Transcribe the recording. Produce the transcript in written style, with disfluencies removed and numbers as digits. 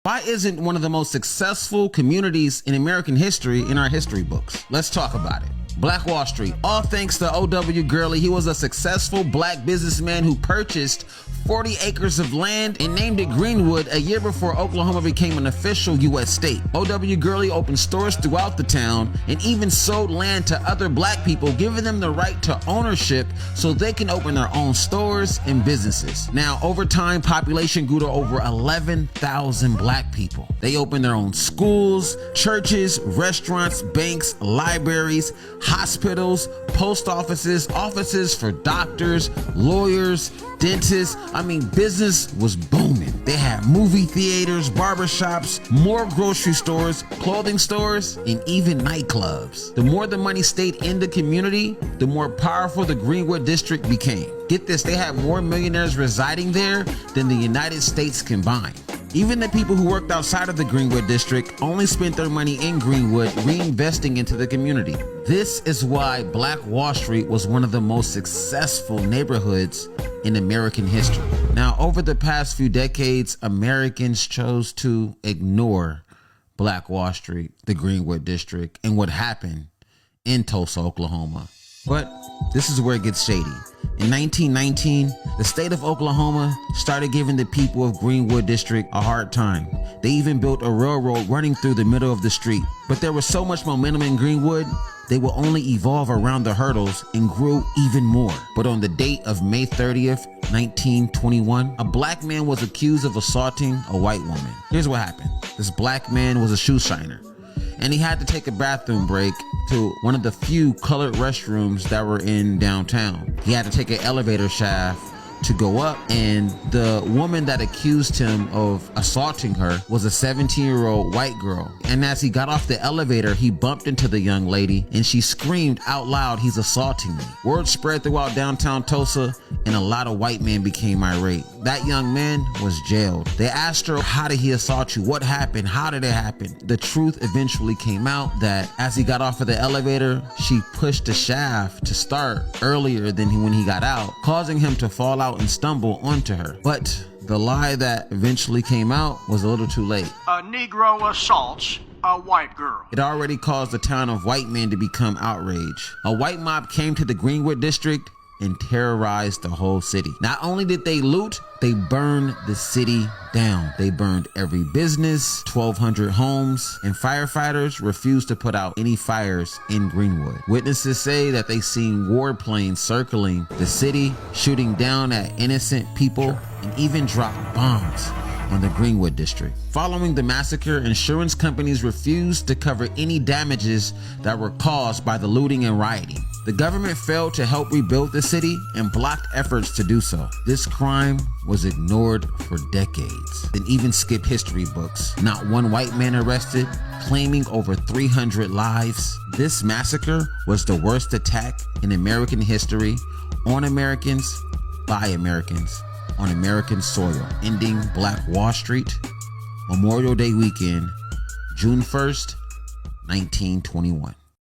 Why isn't one of the most successful communities in American history in our history books? Let's talk about it. Black Wall Street. All thanks to O.W. Gurley. He was a successful black businessman who purchased 40 acres of land and named it Greenwood a year before Oklahoma became an official U.S. state. O.W. Gurley opened stores throughout the town and even sold land to other black people, giving them the right to ownership so they can open their own stores and businesses. Now, over time, population grew to over 11,000 black people. They opened their own schools, churches, restaurants, banks, libraries, hospitals, post offices, offices for doctors, lawyers, dentists. Business was booming. They had movie theaters, barbershops, more grocery stores, clothing stores, and even nightclubs. The more the money stayed in the community, the more powerful the Greenwood district became. Get this, they had more millionaires residing there than the United States combined. Even the people who worked outside of the Greenwood district only spent their money in Greenwood, reinvesting into the community. This is why Black Wall Street was one of the most successful neighborhoods in American history. Now, over the past few decades, Americans chose to ignore Black Wall Street, the Greenwood district, and what happened in Tulsa, Oklahoma. But this is where it gets shady. In 1919, the state of Oklahoma started giving the people of Greenwood District a hard time. They even built a railroad running through the middle of the street. But there was so much momentum in Greenwood, they would only evolve around the hurdles and grew even more. But on the date of May 30th, 1921, a black man was accused of assaulting a white woman. Here's what happened. This black man was a shoe shiner, and he had to take a bathroom break to one of the few colored restrooms that were in downtown. He had to take an elevator shaft to go up, and the woman that accused him of assaulting her was a 17-year-old white girl. And as he got off the elevator, he bumped into the young lady and she screamed out loud, "He's assaulting me." Word spread throughout downtown Tulsa and a lot of white men became irate. That young man was jailed. They asked her, "How did he assault you? What happened? How did it happen?" The truth eventually came out that as he got off of the elevator, she pushed the shaft to start earlier than when he got out, causing him to fall out and stumble onto her. But the lie that eventually came out was a little too late. A Negro assaults a white girl. It already caused a town of white men to become outraged. A white mob came to the Greenwood district and terrorized the whole city. Not only did they loot, they burned the city down. They burned every business, 1,200 homes, and firefighters refused to put out any fires in Greenwood. Witnesses say that they seen warplanes circling the city, shooting down at innocent people, and even dropped bombs on the Greenwood district. Following the massacre, insurance companies refused to cover any damages that were caused by the looting and rioting. The government failed to help rebuild the city and blocked efforts to do so. This crime was ignored for decades and even skipped history books. Not one white man arrested, claiming over 300 lives. This massacre was the worst attack in American history on Americans by Americans on American soil, ending Black Wall Street, Memorial Day weekend, June 1st, 1921.